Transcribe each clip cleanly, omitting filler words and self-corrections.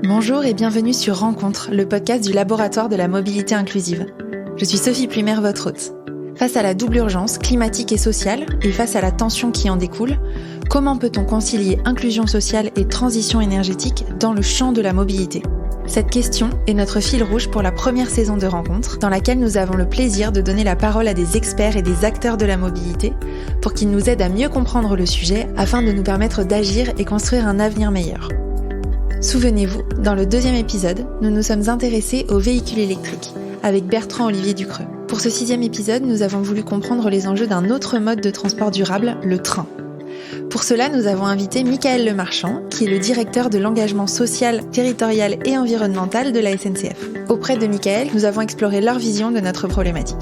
Bonjour et bienvenue sur Rencontre, le podcast du laboratoire de la mobilité inclusive. Je suis Sophie Plumer, votre hôte. Face à la double urgence climatique et sociale, et face à la tension qui en découle, comment peut-on concilier inclusion sociale et transition énergétique dans le champ de la mobilité ? Cette question est notre fil rouge pour la première saison de Rencontre, dans laquelle nous avons le plaisir de donner la parole à des experts et des acteurs de la mobilité pour qu'ils nous aident à mieux comprendre le sujet afin de nous permettre d'agir et construire un avenir meilleur. Souvenez-vous, dans le deuxième épisode, nous nous sommes intéressés aux véhicules électriques, avec Bertrand-Olivier Ducreux. Pour ce 6e épisode, nous avons voulu comprendre les enjeux d'un autre mode de transport durable, le train. Pour cela, nous avons invité Michaël Lemarchand, qui est le directeur de l'engagement social, territorial et environnemental de la SNCF. Auprès de Michaël, nous avons exploré leur vision de notre problématique.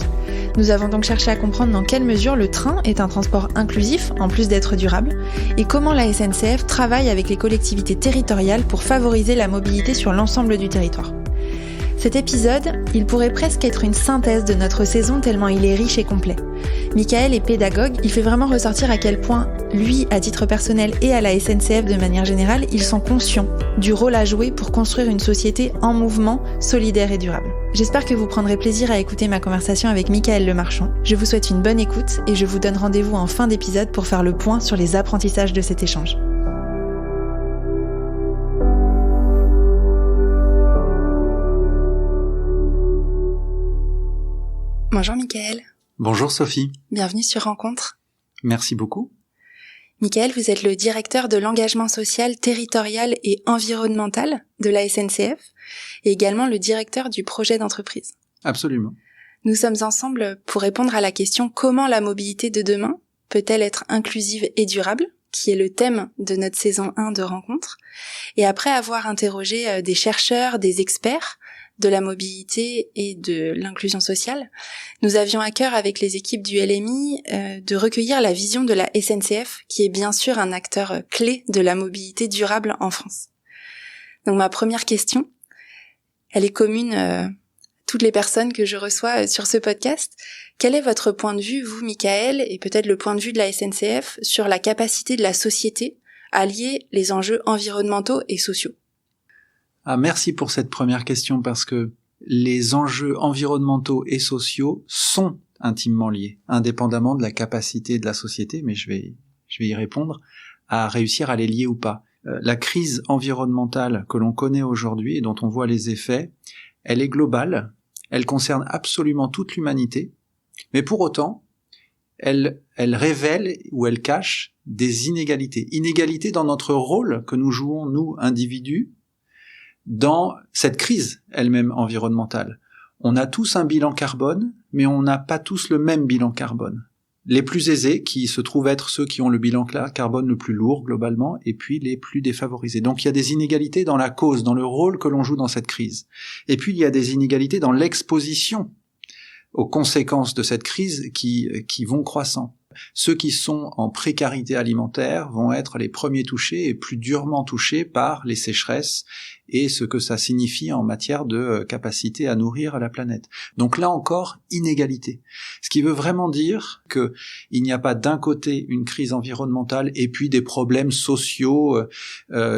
Nous avons donc cherché à comprendre dans quelle mesure le train est un transport inclusif, en plus d'être durable, et comment la SNCF travaille avec les collectivités territoriales pour favoriser la mobilité sur l'ensemble du territoire. Cet épisode, il pourrait presque être une synthèse de notre saison tellement il est riche et complet. Michaël est pédagogue, il fait vraiment ressortir à quel point, lui, à titre personnel et à la SNCF de manière générale, ils sont conscients du rôle à jouer pour construire une société en mouvement, solidaire et durable. J'espère que vous prendrez plaisir à écouter ma conversation avec Michaël Lemarchand. Je vous souhaite une bonne écoute et je vous donne rendez-vous en fin d'épisode pour faire le point sur les apprentissages de cet échange. Bonjour Michaël. Bonjour Sophie. Bienvenue sur Rencontre. Merci beaucoup. Michaël, vous êtes le directeur de l'engagement social, territorial et environnemental de la SNCF et également le directeur du projet d'entreprise. Absolument. Nous sommes ensemble pour répondre à la question comment la mobilité de demain peut-elle être inclusive et durable, qui est le thème de notre saison 1 de Rencontre. Et après avoir interrogé des chercheurs, des experts de la mobilité et de l'inclusion sociale, nous avions à cœur avec les équipes du LMI de recueillir la vision de la SNCF, qui est bien sûr un acteur clé de la mobilité durable en France. Donc ma première question, elle est commune à toutes les personnes que je reçois sur ce podcast. Quel est votre point de vue, vous Michaël, et peut-être le point de vue de la SNCF, sur la capacité de la société à lier les enjeux environnementaux et sociaux ? Merci pour cette première question parce que les enjeux environnementaux et sociaux sont intimement liés, indépendamment de la capacité de la société, mais je vais y répondre, à réussir à les lier ou pas. La crise environnementale que l'on connaît aujourd'hui et dont on voit les effets, elle est globale, elle concerne absolument toute l'humanité, mais pour autant, elle révèle ou elle cache des inégalités. Inégalités dans notre rôle que nous jouons, nous, individus, dans cette crise elle-même environnementale. On a tous un bilan carbone, mais on n'a pas tous le même bilan carbone. Les plus aisés, qui se trouvent être ceux qui ont le bilan carbone le plus lourd globalement, et puis les plus défavorisés. Donc il y a des inégalités dans la cause, dans le rôle que l'on joue dans cette crise. Et puis il y a des inégalités dans l'exposition aux conséquences de cette crise qui vont croissant. Ceux qui sont en précarité alimentaire vont être les premiers touchés et plus durement touchés par les sécheresses et ce que ça signifie en matière de capacité à nourrir la planète. Donc là encore, inégalité. Ce qui veut vraiment dire que il n'y a pas d'un côté une crise environnementale et puis des problèmes sociaux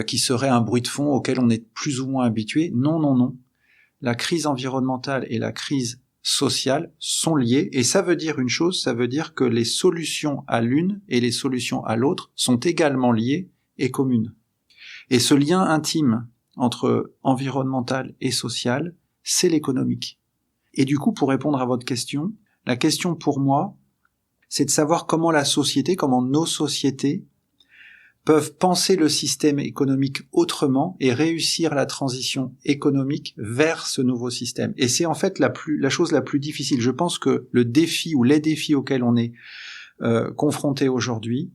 qui seraient un bruit de fond auquel on est plus ou moins habitué. Non, non, non. La crise environnementale et la crise sociales sont liées, et ça veut dire une chose, ça veut dire que les solutions à l'une et les solutions à l'autre sont également liées et communes. Et ce lien intime entre environnemental et social, c'est l'économique. Et du coup, pour répondre à votre question, la question pour moi, c'est de savoir comment la société, comment nos sociétés peuvent penser le système économique autrement et réussir la transition économique vers ce nouveau système. Et c'est en fait la chose la plus difficile. Je pense que le défi ou les défis auxquels on est confronté aujourd'hui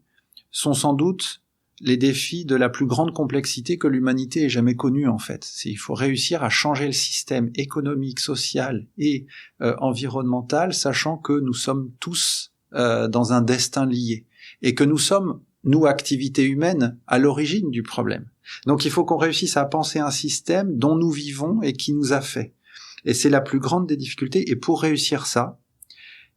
sont sans doute les défis de la plus grande complexité que l'humanité ait jamais connue en fait. Il faut réussir à changer le système économique, social et environnemental, sachant que nous sommes tous dans un destin lié et que nous sommes, nous, activités humaines, à l'origine du problème. Donc il faut qu'on réussisse à penser un système dont nous vivons et qui nous a fait. Et c'est la plus grande des difficultés. Et pour réussir ça,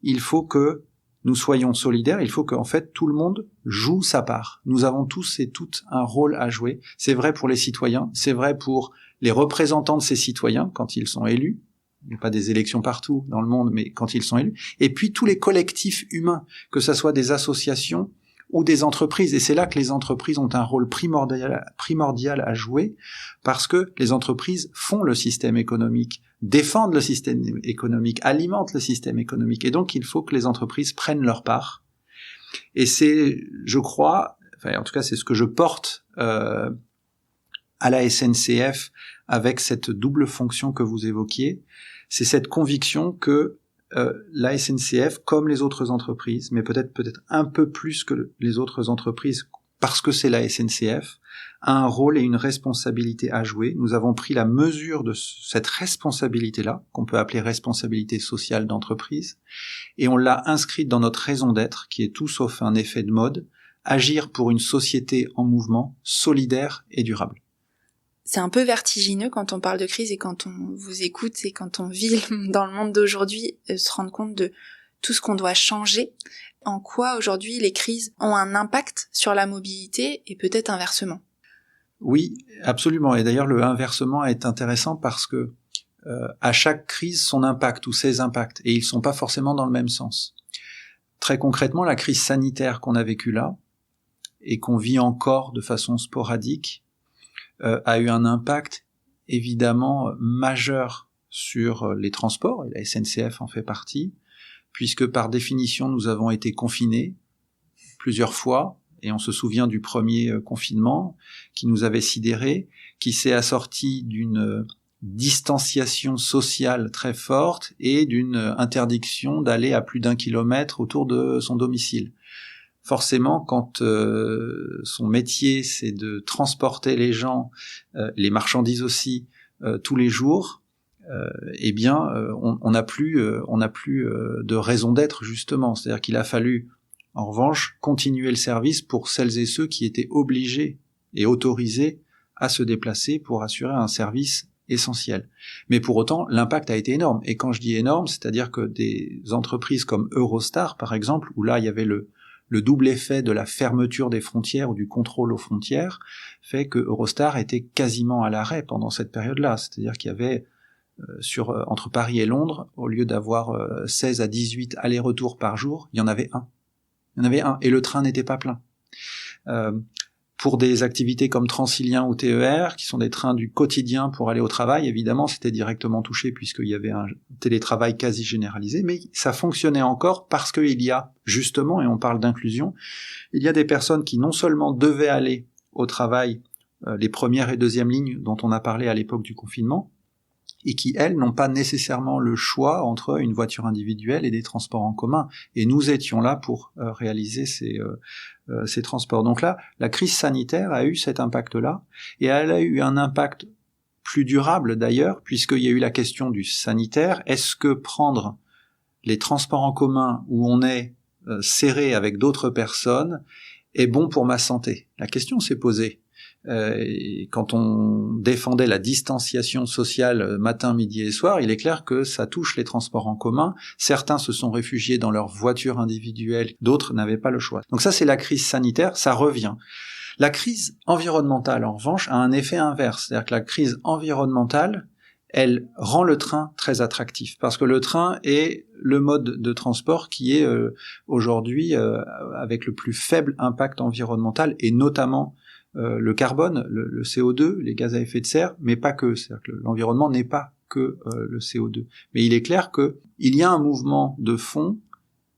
il faut que nous soyons solidaires, il faut qu'en fait tout le monde joue sa part. Nous avons tous et toutes un rôle à jouer. C'est vrai pour les citoyens, c'est vrai pour les représentants de ces citoyens quand ils sont élus. Il n'y a pas des élections partout dans le monde, mais quand ils sont élus. Et puis tous les collectifs humains, que ce soit des associations ou des entreprises. Et c'est là que les entreprises ont un rôle primordial à jouer, parce que les entreprises font le système économique, défendent le système économique, alimentent le système économique. Et donc il faut que les entreprises prennent leur part. Et c'est, je crois, en tout cas c'est ce que je porte à la SNCF avec cette double fonction que vous évoquiez, c'est cette conviction que la SNCF, comme les autres entreprises, mais peut-être un peu plus que les autres entreprises, parce que c'est la SNCF, a un rôle et une responsabilité à jouer. Nous avons pris la mesure de cette responsabilité-là, qu'on peut appeler responsabilité sociale d'entreprise, et on l'a inscrite dans notre raison d'être, qui est tout sauf un effet de mode, agir pour une société en mouvement, solidaire et durable. C'est un peu vertigineux quand on parle de crise et quand on vous écoute et quand on vit dans le monde d'aujourd'hui, se rendre compte de tout ce qu'on doit changer. En quoi aujourd'hui les crises ont un impact sur la mobilité et peut-être inversement? Oui, absolument. Et d'ailleurs le inversement est intéressant parce que à chaque crise son impact ou ses impacts, et ils sont pas forcément dans le même sens. Très concrètement, la crise sanitaire qu'on a vécue là et qu'on vit encore de façon sporadique a eu un impact évidemment majeur sur les transports, et la SNCF en fait partie, puisque par définition nous avons été confinés plusieurs fois, et on se souvient du premier confinement qui nous avait sidérés, qui s'est assorti d'une distanciation sociale très forte et d'une interdiction d'aller à plus d'1 kilomètre autour de son domicile. Forcément, quand son métier, c'est de transporter les gens, les marchandises aussi, tous les jours, on n'a plus de raison d'être justement. C'est-à-dire qu'il a fallu, en revanche, continuer le service pour celles et ceux qui étaient obligés et autorisés à se déplacer pour assurer un service essentiel. Mais pour autant, l'impact a été énorme. Et quand je dis énorme, c'est-à-dire que des entreprises comme Eurostar, par exemple, où là il y avait le double effet de la fermeture des frontières ou du contrôle aux frontières, fait que Eurostar était quasiment à l'arrêt pendant cette période-là. C'est-à-dire qu'il y avait entre Paris et Londres, au lieu d'avoir 16 à 18 allers-retours par jour, il y en avait un. Il y en avait un, et le train n'était pas plein. Pour des activités comme Transilien ou TER, qui sont des trains du quotidien pour aller au travail, évidemment, c'était directement touché puisqu'il y avait un télétravail quasi généralisé, mais ça fonctionnait encore parce qu'il y a, justement, et on parle d'inclusion, il y a des personnes qui non seulement devaient aller au travail, les premières et deuxièmes lignes dont on a parlé à l'époque du confinement, et qui, elles, n'ont pas nécessairement le choix entre une voiture individuelle et des transports en commun. Et nous étions là pour réaliser ces transports. Donc là, la crise sanitaire a eu cet impact-là, et elle a eu un impact plus durable d'ailleurs, puisqu'il y a eu la question du sanitaire. Est-ce que prendre les transports en commun où on est serré avec d'autres personnes est bon pour ma santé? La question s'est posée. Quand on défendait la distanciation sociale matin, midi et soir, il est clair que ça touche les transports en commun. Certains se sont réfugiés dans leur voiture individuelle, d'autres n'avaient pas le choix. Donc ça, c'est la crise sanitaire, ça revient. La crise environnementale, en revanche, a un effet inverse. C'est-à-dire que la crise environnementale, elle rend le train très attractif, parce que le train est le mode de transport qui est aujourd'hui avec le plus faible impact environnemental, et notamment le carbone, le CO2, les gaz à effet de serre, mais pas que. C'est-à-dire que l'environnement n'est pas que le CO2. Mais il est clair que il y a un mouvement de fond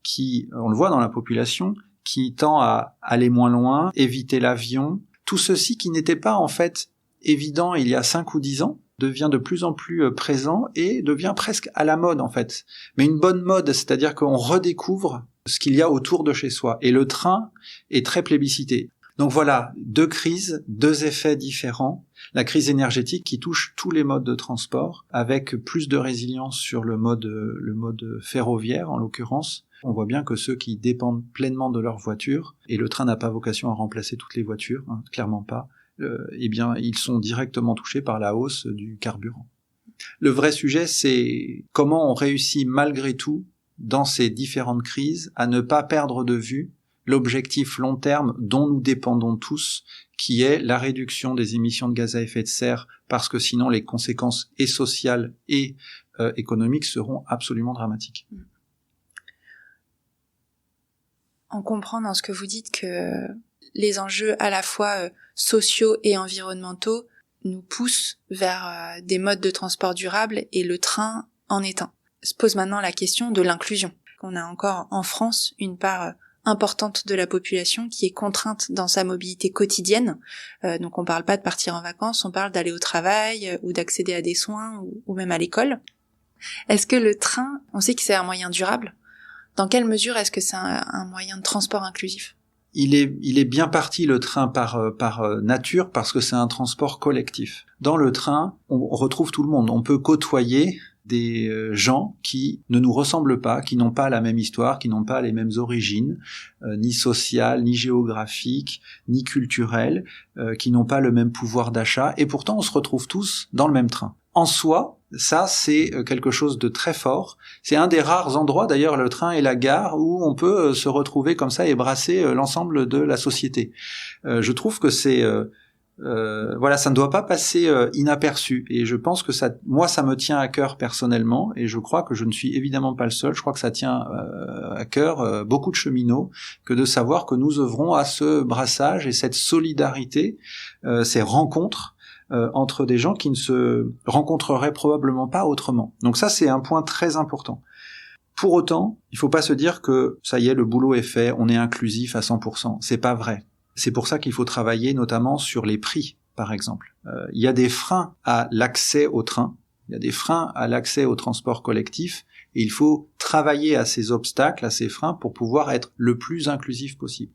qui, on le voit dans la population, qui tend à aller moins loin, éviter l'avion. Tout ceci qui n'était pas en fait évident il y a 5 ou 10 ans, devient de plus en plus présent et devient presque à la mode en fait. Mais une bonne mode, c'est-à-dire qu'on redécouvre ce qu'il y a autour de chez soi. Et le train est très plébiscité. Donc voilà, 2 crises, 2 effets différents. La crise énergétique qui touche tous les modes de transport, avec plus de résilience sur le mode ferroviaire en l'occurrence. On voit bien que ceux qui dépendent pleinement de leur voiture, et le train n'a pas vocation à remplacer toutes les voitures, clairement pas, ils sont directement touchés par la hausse du carburant. Le vrai sujet, c'est comment on réussit malgré tout dans ces différentes crises à ne pas perdre de vue l'objectif long terme dont nous dépendons tous, qui est la réduction des émissions de gaz à effet de serre, parce que sinon les conséquences et sociales et économiques seront absolument dramatiques. On comprend dans ce que vous dites que les enjeux à la fois sociaux et environnementaux nous poussent vers des modes de transport durables, et le train en est un. Se pose maintenant la question de l'inclusion. On a encore en France une part importante de la population qui est contrainte dans sa mobilité quotidienne. Donc on parle pas de partir en vacances, on parle d'aller au travail ou d'accéder à des soins ou même à l'école. Est-ce que le train, on sait que c'est un moyen durable, dans quelle mesure est-ce que c'est un moyen de transport inclusif ? Il est bien parti, le train, par nature, parce que c'est un transport collectif. Dans le train, on retrouve tout le monde. On peut côtoyer des gens qui ne nous ressemblent pas, qui n'ont pas la même histoire, qui n'ont pas les mêmes origines, ni sociales, ni géographiques, ni culturelles, qui n'ont pas le même pouvoir d'achat, et pourtant on se retrouve tous dans le même train. En soi, ça c'est quelque chose de très fort. C'est un des rares endroits, d'ailleurs, le train et la gare, où on peut se retrouver comme ça et brasser l'ensemble de la société. Je trouve que c'est voilà, ça ne doit pas passer inaperçu, et je pense que ça me tient à cœur personnellement, et je crois que je ne suis évidemment pas le seul. Je crois que ça tient à cœur beaucoup de cheminots, que de savoir que nous œuvrons à ce brassage et cette solidarité, ces rencontres entre des gens qui ne se rencontreraient probablement pas autrement. Donc ça, c'est un point très important. Pour autant, il faut pas se dire que ça y est, le boulot est fait, on est inclusif à 100%. C'est pas vrai. C'est pour ça qu'il faut travailler notamment sur les prix, par exemple. Il y a des freins à l'accès au train, il y a des freins à l'accès au transport collectif, et il faut travailler à ces obstacles, à ces freins, pour pouvoir être le plus inclusif possible.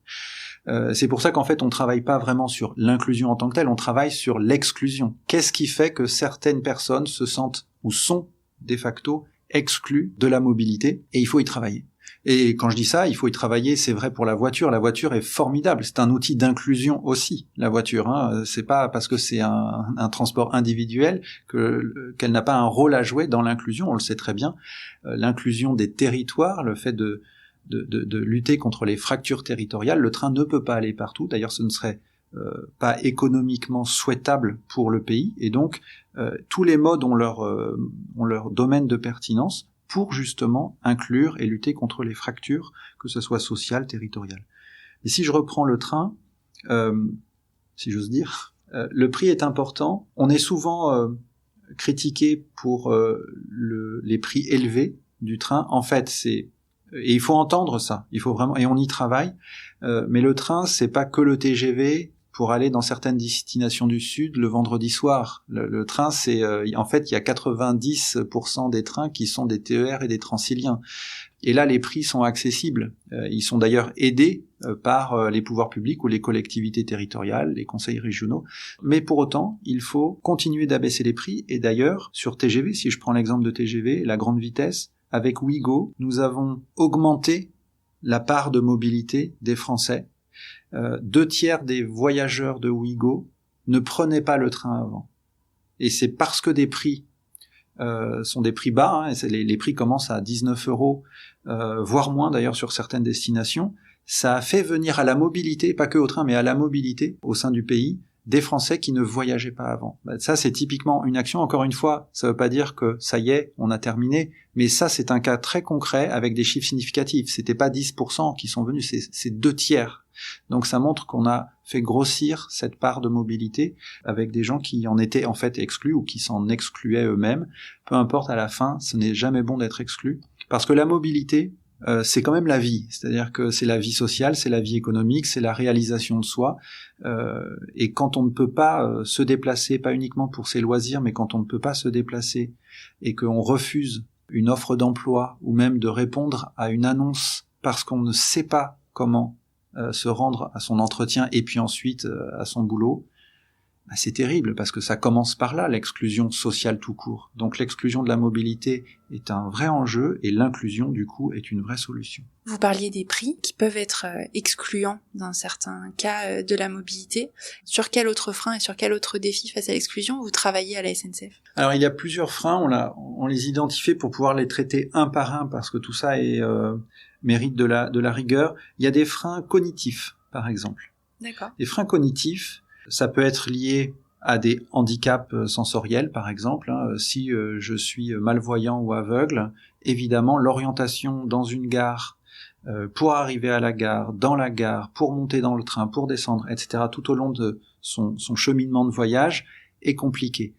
C'est pour ça qu'en fait, on travaille pas vraiment sur l'inclusion en tant que telle, on travaille sur l'exclusion. Qu'est-ce qui fait que certaines personnes se sentent ou sont de facto exclues de la mobilité, et il faut y travailler. Et quand je dis ça, il faut y travailler, c'est vrai pour la voiture. La voiture est formidable, c'est un outil d'inclusion aussi, la voiture. C'est pas parce que c'est un transport individuel qu'elle n'a pas un rôle à jouer dans l'inclusion, on le sait très bien. L'inclusion des territoires, le fait de lutter contre les fractures territoriales, le train ne peut pas aller partout, d'ailleurs ce ne serait pas économiquement souhaitable pour le pays, et donc tous les modes ont leur domaine de pertinence pour justement inclure et lutter contre les fractures, que ce soit sociales, territoriales. Et si je reprends le train, si j'ose dire, le prix est important. On est souvent critiqué pour les prix élevés du train. En fait, et il faut entendre ça, il faut vraiment, et on y travaille, mais le train, c'est pas que le TGV pour aller dans certaines destinations du Sud le vendredi soir. Le train, c'est en fait, il y a 90% des trains qui sont des TER et des Transiliens. Et là, les prix sont accessibles. Ils sont d'ailleurs aidés par les pouvoirs publics ou les collectivités territoriales, les conseils régionaux. Mais pour autant, il faut continuer d'abaisser les prix. Et d'ailleurs, sur TGV, si je prends l'exemple de TGV, la grande vitesse, avec Ouigo, nous avons augmenté la part de mobilité des Français. 2/3 des voyageurs de Ouigo ne prenaient pas le train avant. Et c'est parce que des prix sont des prix bas, les prix commencent à 19 €, voire moins d'ailleurs sur certaines destinations. Ça a fait venir à la mobilité, pas que au train, mais à la mobilité au sein du pays, des Français qui ne voyageaient pas avant. Ça, c'est typiquement une action. Encore une fois, ça veut pas dire que ça y est, on a terminé, mais ça, c'est un cas très concret avec des chiffres significatifs. C'était pas 10% qui sont venus, c'est 2/3. Donc ça montre qu'on a fait grossir cette part de mobilité avec des gens qui en étaient en fait exclus ou qui s'en excluaient eux-mêmes. Peu importe, à la fin, ce n'est jamais bon d'être exclu, parce que la mobilité, c'est quand même la vie, c'est-à-dire que c'est la vie sociale, c'est la vie économique, c'est la réalisation de soi, et quand on ne peut pas se déplacer, pas uniquement pour ses loisirs, mais quand on ne peut pas se déplacer et qu'on refuse une offre d'emploi ou même de répondre à une annonce parce qu'on ne sait pas comment se rendre à son entretien et puis ensuite à son boulot, c'est terrible parce que ça commence par là, l'exclusion sociale tout court. Donc l'exclusion de la mobilité est un vrai enjeu et l'inclusion du coup est une vraie solution. Vous parliez des prix qui peuvent être excluants dans certains cas de la mobilité. Sur quel autre frein et sur quel autre défi face à l'exclusion vous travaillez à la SNCF? Alors il y a plusieurs freins, on les identifie pour pouvoir les traiter un par un parce que tout ça mérite de la rigueur. Il y a des freins cognitifs par exemple. D'accord. Les freins cognitifs, ça peut être lié à des handicaps sensoriels, par exemple. Si je suis malvoyant ou aveugle, évidemment, l'orientation dans une gare, pour arriver à la gare, dans la gare, pour monter dans le train, pour descendre, etc., tout au long de son cheminement de voyage, est compliqué.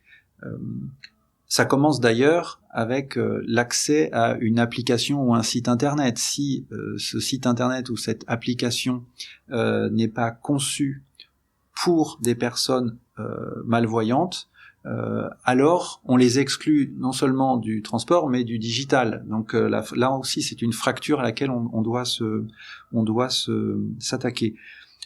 Ça commence d'ailleurs avec l'accès à une application ou un site internet. Si ce site internet ou cette application n'est pas conçu pour des personnes malvoyantes, alors on les exclut non seulement du transport mais du digital. Donc là aussi c'est une fracture à laquelle on doit s'attaquer.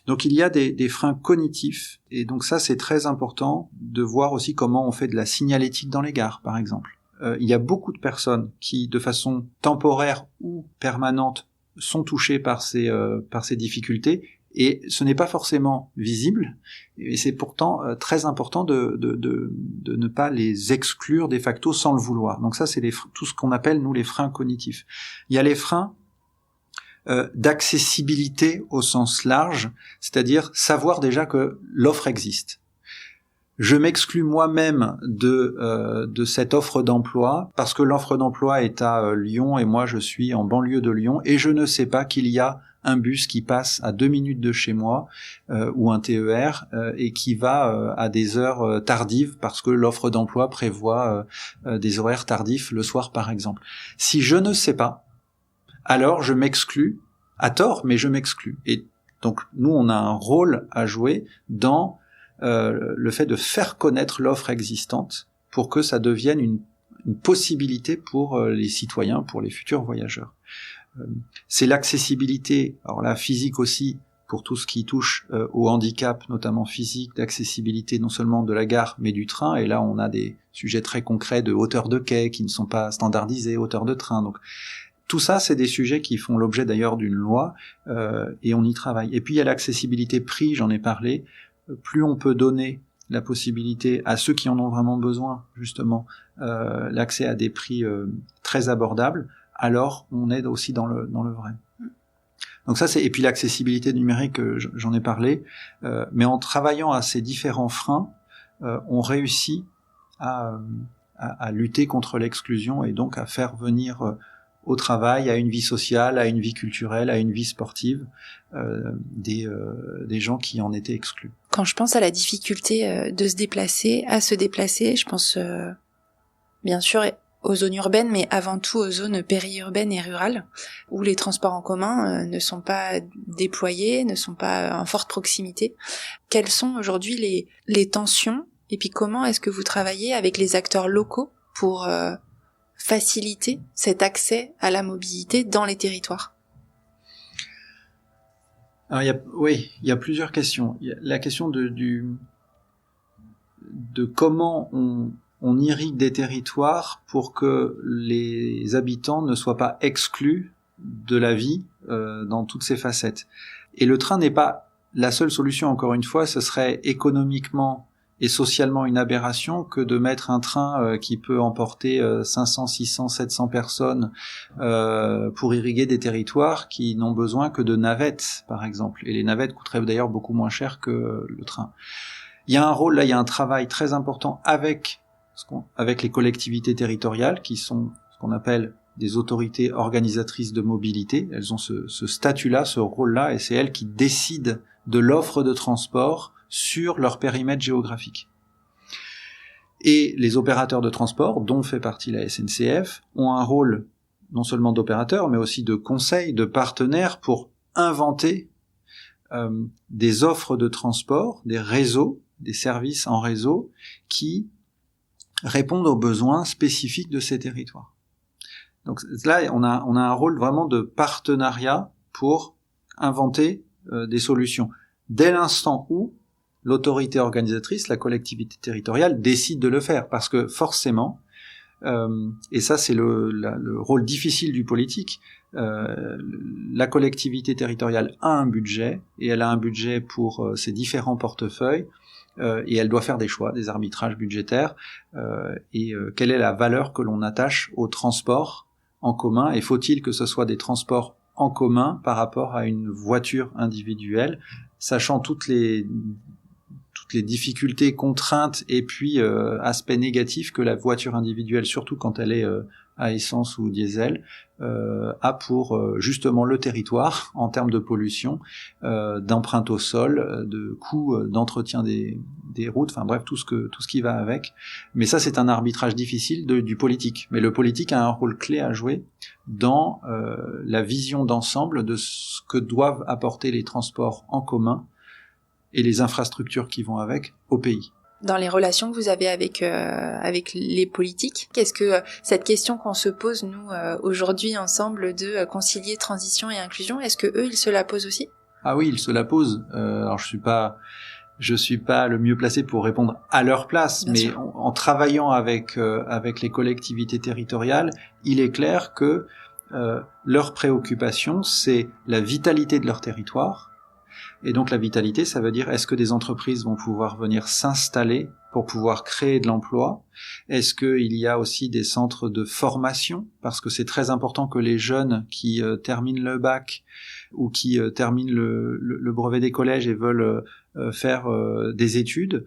Donc il y a des freins cognitifs et donc ça c'est très important de voir aussi comment on fait de la signalétique dans les gares par exemple. Il y a beaucoup de personnes qui de façon temporaire ou permanente sont touchées par ces difficultés. Et ce n'est pas forcément visible, et c'est pourtant très important de ne pas les exclure de facto sans le vouloir. Donc ça, c'est tout ce qu'on appelle, nous, les freins cognitifs. Il y a les freins d'accessibilité au sens large, c'est-à-dire savoir déjà que l'offre existe. Je m'exclus moi-même de cette offre d'emploi parce que l'offre d'emploi est à Lyon et moi je suis en banlieue de Lyon et je ne sais pas qu'il y a un bus qui passe à 2 minutes de chez moi ou un TER et qui va à des heures tardives parce que l'offre d'emploi prévoit des horaires tardifs le soir par exemple. Si je ne sais pas, alors je m'exclus, à tort, mais je m'exclus. Et donc nous on a un rôle à jouer dans le fait de faire connaître l'offre existante pour que ça devienne une possibilité pour les citoyens, pour les futurs voyageurs. C'est l'accessibilité, alors là physique aussi, pour tout ce qui touche au handicap, notamment physique, d'accessibilité non seulement de la gare mais du train, et là on a des sujets très concrets de hauteur de quai qui ne sont pas standardisés, hauteur de train, donc tout ça c'est des sujets qui font l'objet d'ailleurs d'une loi et on y travaille. Et puis il y a l'accessibilité prix, j'en ai parlé, plus on peut donner la possibilité à ceux qui en ont vraiment besoin, justement, l'accès à des prix très abordables, alors on est aussi dans le vrai. Donc ça et puis l'accessibilité numérique, j'en ai parlé, mais en travaillant à ces différents freins, on réussit à lutter contre l'exclusion et donc à faire venir au travail, à une vie sociale, à une vie culturelle, à une vie sportive, des gens qui en étaient exclus. Quand je pense à la difficulté de se déplacer, je pense bien sûr aux zones urbaines, mais avant tout aux zones périurbaines et rurales, où les transports en commun ne sont pas déployés, ne sont pas en forte proximité. Quelles sont aujourd'hui les tensions, et puis comment est-ce que vous travaillez avec les acteurs locaux pour faciliter cet accès à la mobilité dans les territoires? Alors il y a plusieurs questions. Il y a la question de comment on irrigue des territoires pour que les habitants ne soient pas exclus de la vie dans toutes ses facettes. Et le train n'est pas la seule solution, encore une fois, ce serait économiquement et socialement une aberration que de mettre un train qui peut emporter 500, 600, 700 personnes pour irriguer des territoires qui n'ont besoin que de navettes, par exemple. Et les navettes coûteraient d'ailleurs beaucoup moins cher que le train. Il y a un rôle, là, il y a un travail très important avec les collectivités territoriales qui sont ce qu'on appelle des autorités organisatrices de mobilité. Elles ont ce statut-là, ce rôle-là, et c'est elles qui décident de l'offre de transport sur leur périmètre géographique. Et les opérateurs de transport, dont fait partie la SNCF, ont un rôle non seulement d'opérateur, mais aussi de conseil, de partenaire pour inventer des offres de transport, des réseaux, des services en réseau qui répondent aux besoins spécifiques de ces territoires. Donc là, on a un rôle vraiment de partenariat pour inventer des solutions. Dès l'instant où l'autorité organisatrice, la collectivité territoriale, décide de le faire. Parce que forcément, et ça c'est le rôle difficile du politique, la collectivité territoriale a un budget, et elle a un budget pour ses différents portefeuilles, et elle doit faire des choix, des arbitrages budgétaires, et quelle est la valeur que l'on attache au transport en commun, et faut-il que ce soit des transports en commun par rapport à une voiture individuelle, sachant toutes les difficultés, contraintes et puis aspects négatifs que la voiture individuelle, surtout quand elle est à essence ou diesel, a pour justement le territoire en termes de pollution, d'empreinte au sol, de coûts d'entretien des routes, enfin bref, tout ce qui va avec. Mais ça, c'est un arbitrage difficile du politique. Mais le politique a un rôle clé à jouer dans la vision d'ensemble de ce que doivent apporter les transports en commun et les infrastructures qui vont avec au pays. Dans les relations que vous avez avec les politiques, qu'est-ce que cette question qu'on se pose nous aujourd'hui ensemble de concilier transition et inclusion, est-ce que eux ils se la posent aussi? Ah oui, ils se la posent. Alors je suis pas le mieux placé pour répondre à leur place, bien mais en travaillant avec les collectivités territoriales, il est clair que leur préoccupation c'est la vitalité de leur territoire. Et donc la vitalité, ça veut dire est-ce que des entreprises vont pouvoir venir s'installer pour pouvoir créer de l'emploi? Est-ce qu'il y a aussi des centres de formation? Parce que c'est très important que les jeunes qui terminent le bac ou qui terminent le brevet des collèges et veulent faire des études,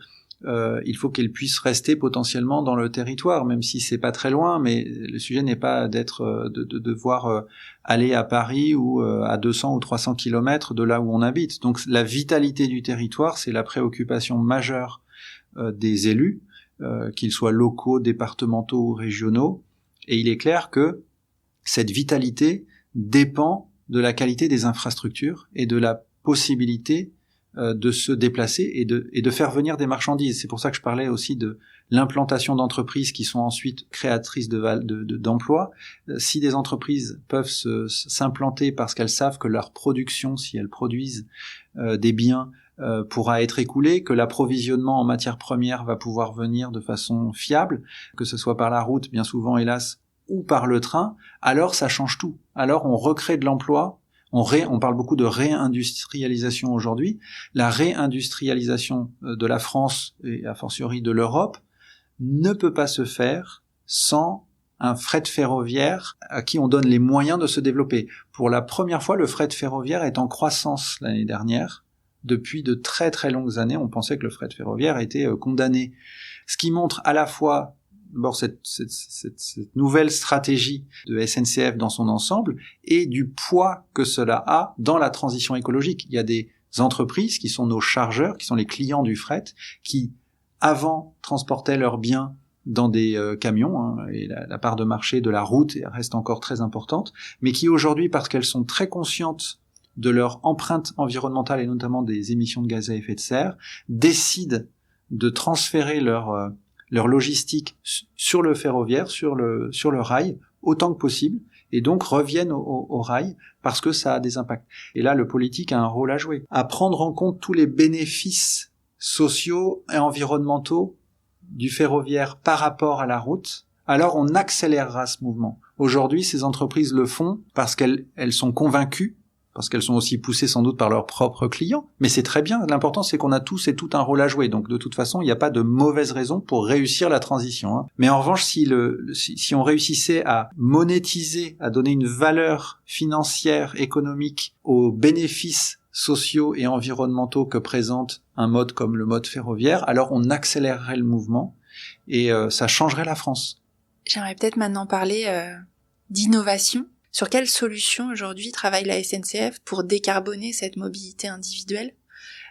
il faut qu'ils puissent rester potentiellement dans le territoire, même si c'est pas très loin, mais le sujet n'est pas d'être de devoir aller à Paris ou à 200 ou 300 kilomètres de là où on habite. Donc la vitalité du territoire, c'est la préoccupation majeure des élus, qu'ils soient locaux, départementaux ou régionaux, et il est clair que cette vitalité dépend de la qualité des infrastructures et de la possibilité de se déplacer et de faire venir des marchandises. C'est pour ça que je parlais aussi de l'implantation d'entreprises qui sont ensuite créatrices d'emplois. Si des entreprises peuvent s'implanter parce qu'elles savent que leur production, si elles produisent des biens, pourra être écoulé, que l'approvisionnement en matières premières va pouvoir venir de façon fiable, que ce soit par la route, bien souvent hélas, ou par le train, alors ça change tout. Alors on recrée de l'emploi. On parle beaucoup de réindustrialisation aujourd'hui. La réindustrialisation de la France et a fortiori de l'Europe ne peut pas se faire sans un fret ferroviaire à qui on donne les moyens de se développer. Pour la première fois, le fret ferroviaire est en croissance l'année dernière. Depuis de très très longues années, on pensait que le fret ferroviaire était condamné. Ce qui montre à la fois d'abord cette nouvelle stratégie de SNCF dans son ensemble et du poids que cela a dans la transition écologique. Il y a des entreprises qui sont nos chargeurs, qui sont les clients du fret, qui avant transportaient leurs biens dans des camions, et la part de marché de la route reste encore très importante, mais qui aujourd'hui, parce qu'elles sont très conscientes de leur empreinte environnementale et notamment des émissions de gaz à effet de serre, décident de transférer leur logistique sur le ferroviaire, sur le rail, autant que possible, et donc reviennent au rail parce que ça a des impacts. Et là, le politique a un rôle à jouer, à prendre en compte tous les bénéfices sociaux et environnementaux du ferroviaire par rapport à la route. Alors on accélérera ce mouvement. Aujourd'hui, ces entreprises le font parce qu'elles sont convaincues, parce qu'elles sont aussi poussées sans doute par leurs propres clients, mais c'est très bien. L'important, c'est qu'on a tous et tout un rôle à jouer. Donc, de toute façon, il n'y a pas de mauvaise raison pour réussir la transition. Mais en revanche, si on réussissait à monétiser, à donner une valeur financière, économique aux bénéfices sociaux et environnementaux que présente un mode comme le mode ferroviaire, alors on accélérerait le mouvement et ça changerait la France. J'aimerais peut-être maintenant parler d'innovation. Sur quelles solutions aujourd'hui travaille la SNCF pour décarboner cette mobilité individuelle,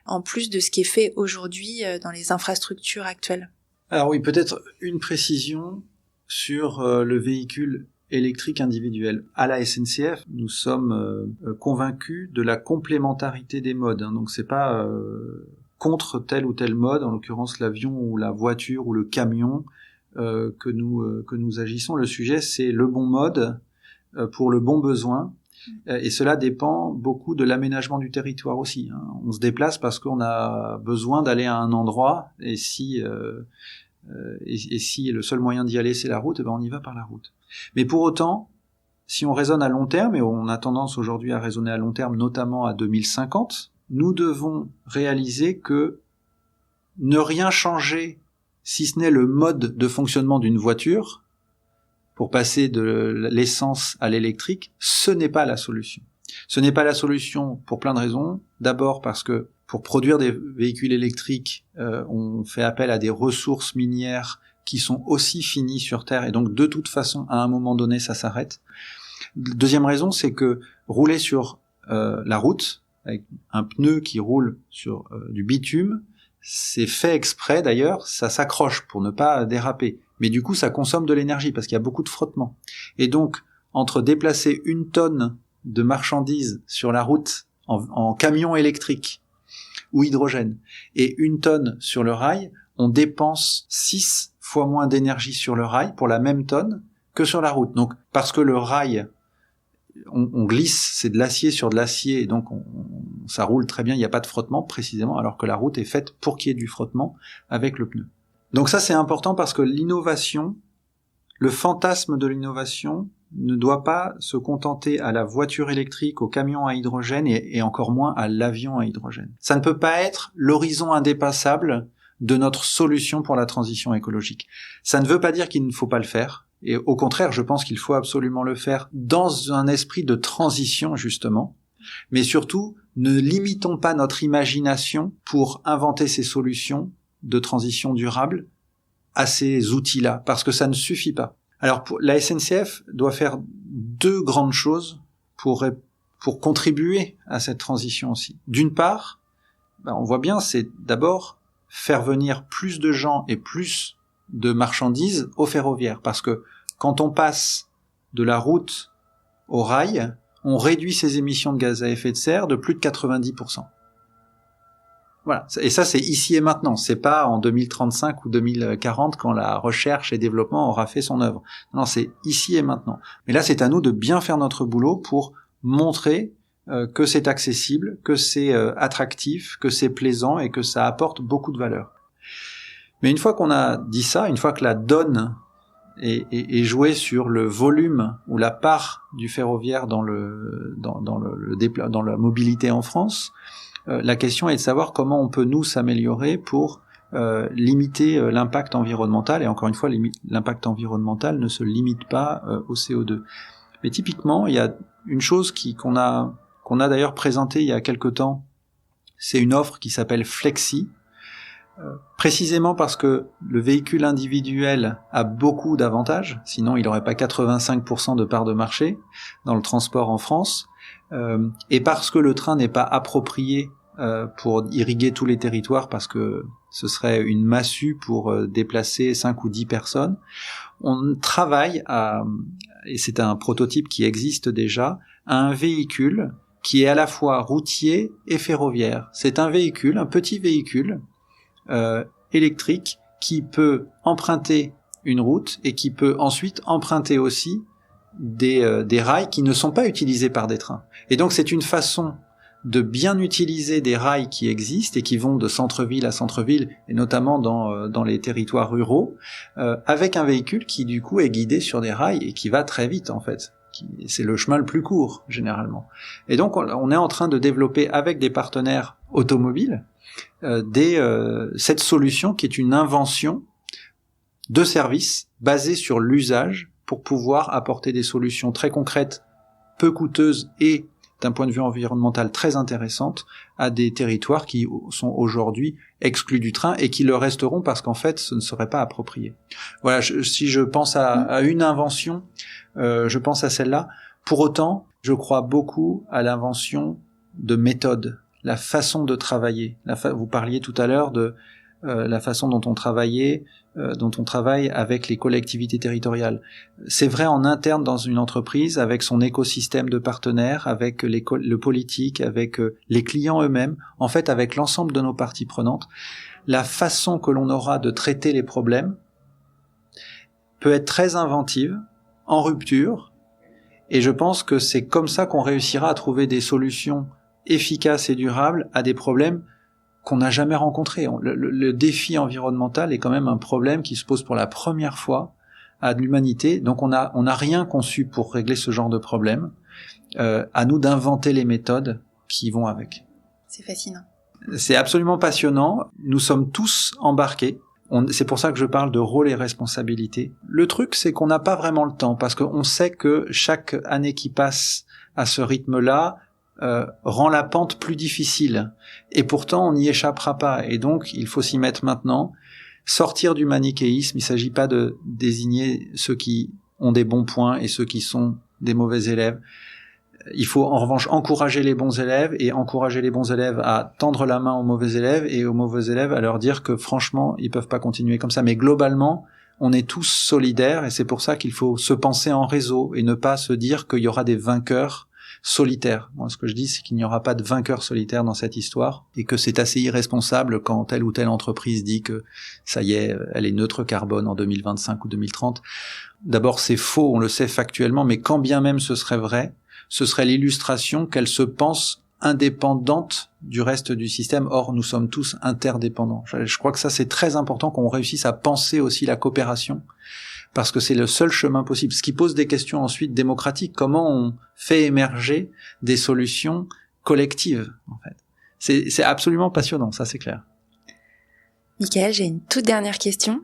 en plus de ce qui est fait aujourd'hui dans les infrastructures actuelles? Alors oui, peut-être une précision sur le véhicule électrique individuel. À la SNCF, nous sommes convaincus de la complémentarité des modes. Donc c'est pas contre tel ou tel mode, en l'occurrence l'avion ou la voiture ou le camion que nous agissons. Le sujet, c'est le bon mode pour le bon besoin, Et cela dépend beaucoup de l'aménagement du territoire aussi. On se déplace parce qu'on a besoin d'aller à un endroit, et si le seul moyen d'y aller c'est la route, on y va par la route. Mais pour autant, si on raisonne à long terme, et on a tendance aujourd'hui à raisonner à long terme, notamment à 2050, nous devons réaliser que ne rien changer, si ce n'est le mode de fonctionnement d'une voiture, pour passer de l'essence à l'électrique, ce n'est pas la solution. Ce n'est pas la solution pour plein de raisons. D'abord parce que pour produire des véhicules électriques, on fait appel à des ressources minières qui sont aussi finies sur Terre, et donc de toute façon, à un moment donné, ça s'arrête. Deuxième raison, c'est que rouler sur la route, avec un pneu qui roule sur du bitume, c'est fait exprès d'ailleurs, ça s'accroche pour ne pas déraper. Mais du coup, ça consomme de l'énergie parce qu'il y a beaucoup de frottement. Et donc, entre déplacer 1 tonne de marchandises sur la route en camion électrique ou hydrogène et 1 tonne sur le rail, on dépense 6 fois moins d'énergie sur le rail pour la même tonne que sur la route. Donc, parce que le rail, on glisse, c'est de l'acier sur de l'acier, et donc ça roule très bien, il n'y a pas de frottement précisément, alors que la route est faite pour qu'il y ait du frottement avec le pneu. Donc ça, c'est important parce que l'innovation, le fantasme de l'innovation ne doit pas se contenter à la voiture électrique, au camion à hydrogène et encore moins à l'avion à hydrogène. Ça ne peut pas être l'horizon indépassable de notre solution pour la transition écologique. Ça ne veut pas dire qu'il ne faut pas le faire. Et au contraire, je pense qu'il faut absolument le faire dans un esprit de transition, justement. Mais surtout, ne limitons pas notre imagination pour inventer ces solutions de transition durable à ces outils-là, parce que ça ne suffit pas. Alors, la SNCF doit faire 2 grandes choses pour contribuer à cette transition aussi. D'une part, on voit bien, c'est d'abord faire venir plus de gens et plus de marchandises au ferroviaire, parce que quand on passe de la route au rail, on réduit ses émissions de gaz à effet de serre de plus de 90%. Voilà. Et ça, c'est ici et maintenant. C'est pas en 2035 ou 2040 quand la recherche et développement aura fait son œuvre. Non, c'est ici et maintenant. Mais là, c'est à nous de bien faire notre boulot pour montrer que c'est accessible, que c'est attractif, que c'est plaisant et que ça apporte beaucoup de valeur. Mais une fois qu'on a dit ça, une fois que la donne est jouée sur le volume ou la part du ferroviaire dans la mobilité en France, la question est de savoir comment on peut nous s'améliorer pour limiter l'impact environnemental. Et encore une fois, l'impact environnemental ne se limite pas au CO2. Mais typiquement, il y a une chose qu'on a d'ailleurs présentée il y a quelque temps. C'est une offre qui s'appelle Flexi. Précisément parce que le véhicule individuel a beaucoup d'avantages, sinon il n'aurait pas 85% de part de marché dans le transport en France, et parce que le train n'est pas approprié pour irriguer tous les territoires, parce que ce serait une massue pour déplacer 5 ou 10 personnes. On travaille et c'est un prototype qui existe déjà, à un véhicule qui est à la fois routier et ferroviaire. C'est un petit véhicule électrique qui peut emprunter une route et qui peut ensuite emprunter aussi des rails qui ne sont pas utilisés par des trains. Et donc c'est une façon de bien utiliser des rails qui existent et qui vont de centre-ville à centre-ville, et notamment dans les territoires ruraux, avec un véhicule qui du coup est guidé sur des rails et qui va très vite en fait. C'est le chemin le plus court généralement. Et donc on est en train de développer avec des partenaires automobiles cette solution qui est une invention de service basée sur l'usage pour pouvoir apporter des solutions très concrètes, peu coûteuses et d'un point de vue environnemental très intéressantes à des territoires qui sont aujourd'hui exclus du train et qui le resteront parce qu'en fait ce ne serait pas approprié. Voilà, si je pense à une invention, je pense à celle-là. Pour autant, je crois beaucoup à l'invention de méthodes, la façon de travailler. Vous parliez tout à l'heure de la façon dont on travaille avec les collectivités territoriales. C'est vrai en interne dans une entreprise, avec son écosystème de partenaires, avec le politique, avec les clients eux-mêmes, en fait avec l'ensemble de nos parties prenantes. La façon que l'on aura de traiter les problèmes peut être très inventive, en rupture, Et je pense que c'est comme ça qu'on réussira à trouver des solutions efficaces et durables à des problèmes qu'on n'a jamais rencontrés. Le défi environnemental est quand même un problème qui se pose pour la première fois à l'humanité. Donc on a rien conçu pour régler ce genre de problème. À nous d'inventer les méthodes qui vont avec. C'est fascinant. C'est absolument passionnant. Nous sommes tous embarqués. C'est pour ça que je parle de rôle et responsabilité. Le truc, c'est qu'on n'a pas vraiment le temps, parce qu'on sait que chaque année qui passe à ce rythme-là rend la pente plus difficile. Et pourtant, on n'y échappera pas. Et donc, il faut s'y mettre maintenant. Sortir du manichéisme. Il ne s'agit pas de désigner ceux qui ont des bons points et ceux qui sont des mauvais élèves. Il faut en revanche encourager les bons élèves et encourager les bons élèves à tendre la main aux mauvais élèves et aux mauvais élèves à leur dire que franchement, ils peuvent pas continuer comme ça. Mais globalement, on est tous solidaires et c'est pour ça qu'il faut se penser en réseau et ne pas se dire qu'il y aura des vainqueurs solitaires. Moi, ce que je dis, c'est qu'il n'y aura pas de vainqueurs solitaires dans cette histoire et que c'est assez irresponsable quand telle ou telle entreprise dit que ça y est, elle est neutre carbone en 2025 ou 2030. D'abord, c'est faux, on le sait factuellement, mais quand bien même ce serait vrai, ce serait l'illustration qu'elle se pense indépendante du reste du système. Or, nous sommes tous interdépendants. Je crois que ça, c'est très important qu'on réussisse à penser aussi la coopération, parce que c'est le seul chemin possible. Ce qui pose des questions ensuite démocratiques. Comment on fait émerger des solutions collectives, en fait. C'est absolument passionnant, ça c'est clair. Mickaël, j'ai une toute dernière question,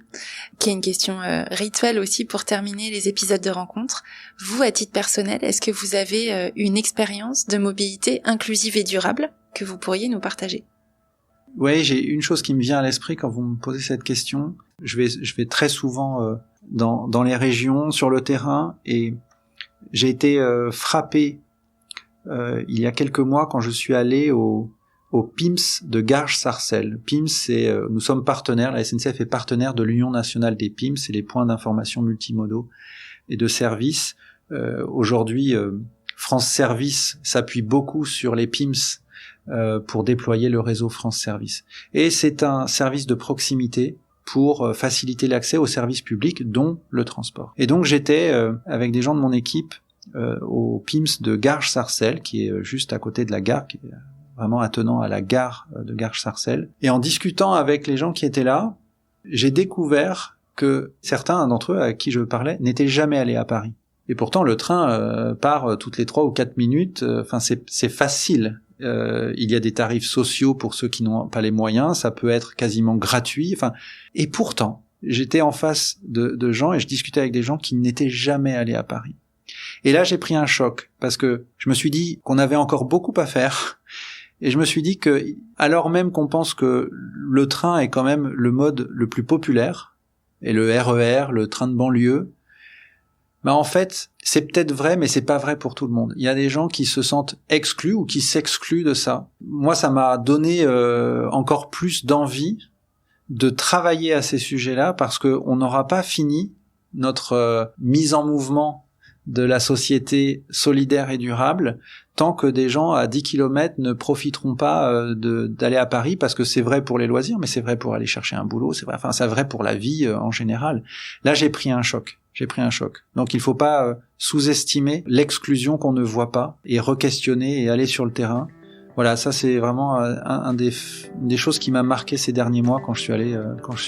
qui est une question rituelle aussi pour terminer les épisodes de rencontre. Vous, à titre personnel, est-ce que vous avez une expérience de mobilité inclusive et durable que vous pourriez nous partager ? Oui, j'ai une chose qui me vient à l'esprit quand vous me posez cette question. Je vais très souvent dans les régions, sur le terrain, et j'ai été frappé il y a quelques mois quand je suis allé au PIMS de Garches-Sarcelles. PIMS, nous sommes partenaires, la SNCF est partenaire de l'Union nationale des PIMS, c'est les points d'information multimodaux et de services. Aujourd'hui, France Service s'appuie beaucoup sur les PIMS pour déployer le réseau France Service. Et c'est un service de proximité pour faciliter l'accès aux services publics, dont le transport. Et donc j'étais avec des gens de mon équipe au PIMS de Garches-Sarcelles, qui est juste à côté de la gare, qui est vraiment attenant à la gare de Garches-Sarcelles. Et en discutant avec les gens qui étaient là, j'ai découvert que certains d'entre eux à qui je parlais n'étaient jamais allés à Paris. Et pourtant, le train part toutes les 3 ou 4 minutes. Enfin, c'est facile. Il y a des tarifs sociaux pour ceux qui n'ont pas les moyens. Ça peut être quasiment gratuit. Enfin, et pourtant, j'étais en face de gens et je discutais avec des gens qui n'étaient jamais allés à Paris. Et là, j'ai pris un choc parce que je me suis dit qu'on avait encore beaucoup à faire. Et je me suis dit que, alors même qu'on pense que le train est quand même le mode le plus populaire, et le RER, le train de banlieue, ben en fait, c'est peut-être vrai, mais c'est pas vrai pour tout le monde. Il y a des gens qui se sentent exclus ou qui s'excluent de ça. Moi, ça m'a donné encore plus d'envie de travailler à ces sujets-là, parce que on n'aura pas fini notre mise en mouvement de la société solidaire et durable tant que des gens à 10 km ne profiteront pas d'aller à Paris, parce que c'est vrai pour les loisirs, mais c'est vrai pour aller chercher un boulot, c'est vrai pour la vie en général. Là, j'ai pris un choc. Donc il faut pas sous-estimer l'exclusion qu'on ne voit pas et re-questionner et aller sur le terrain. Voilà, ça c'est vraiment une des choses qui m'a marqué ces derniers mois quand je suis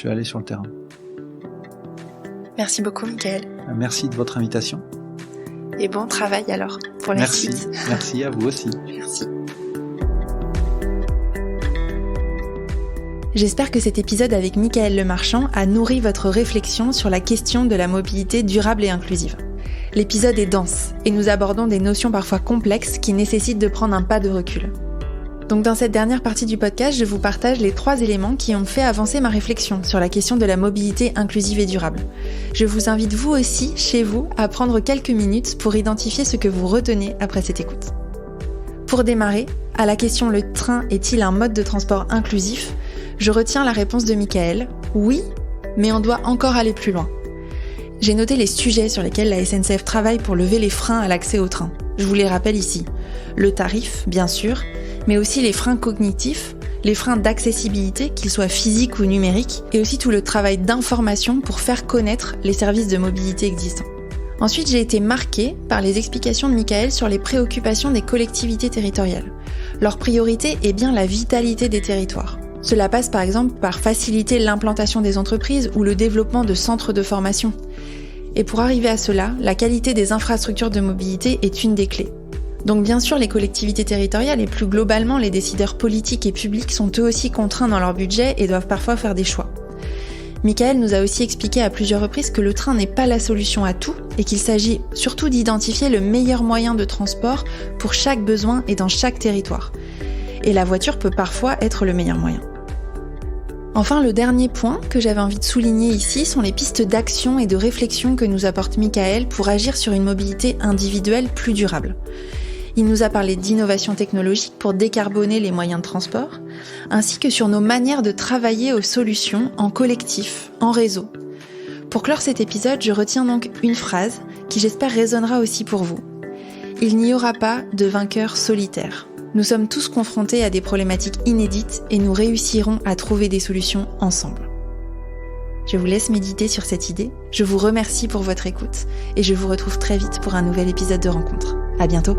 allé sur le terrain. Merci beaucoup, Mickaël. Merci de votre invitation. Et bon travail alors pour la suite. Merci à vous aussi. Merci. J'espère que cet épisode avec Mickaël Lemarchand a nourri votre réflexion sur la question de la mobilité durable et inclusive. L'épisode est dense et nous abordons des notions parfois complexes qui nécessitent de prendre un pas de recul. Donc dans cette dernière partie du podcast, je vous partage les 3 éléments qui ont fait avancer ma réflexion sur la question de la mobilité inclusive et durable. Je vous invite vous aussi, chez vous, à prendre quelques minutes pour identifier ce que vous retenez après cette écoute. Pour démarrer, à la question « Le train est-il un mode de transport inclusif ?», je retiens la réponse de Mickaël « Oui, mais on doit encore aller plus loin ». J'ai noté les sujets sur lesquels la SNCF travaille pour lever les freins à l'accès au train. Je vous les rappelle ici. Le tarif, bien sûr, mais aussi les freins cognitifs, les freins d'accessibilité, qu'ils soient physiques ou numériques, et aussi tout le travail d'information pour faire connaître les services de mobilité existants. Ensuite, j'ai été marquée par les explications de Michael sur les préoccupations des collectivités territoriales. Leur priorité est bien la vitalité des territoires. Cela passe par exemple par faciliter l'implantation des entreprises ou le développement de centres de formation. Et pour arriver à cela, la qualité des infrastructures de mobilité est une des clés. Donc bien sûr, les collectivités territoriales et plus globalement les décideurs politiques et publics sont eux aussi contraints dans leur budget et doivent parfois faire des choix. Michael nous a aussi expliqué à plusieurs reprises que le train n'est pas la solution à tout et qu'il s'agit surtout d'identifier le meilleur moyen de transport pour chaque besoin et dans chaque territoire. Et la voiture peut parfois être le meilleur moyen. Enfin, le dernier point que j'avais envie de souligner ici sont les pistes d'action et de réflexion que nous apporte Michael pour agir sur une mobilité individuelle plus durable. Il nous a parlé d'innovation technologique pour décarboner les moyens de transport, ainsi que sur nos manières de travailler aux solutions en collectif, en réseau. Pour clore cet épisode, je retiens donc une phrase qui j'espère résonnera aussi pour vous. Il n'y aura pas de vainqueur solitaire. Nous sommes tous confrontés à des problématiques inédites et nous réussirons à trouver des solutions ensemble. Je vous laisse méditer sur cette idée, je vous remercie pour votre écoute et je vous retrouve très vite pour un nouvel épisode de Rencontre. À bientôt!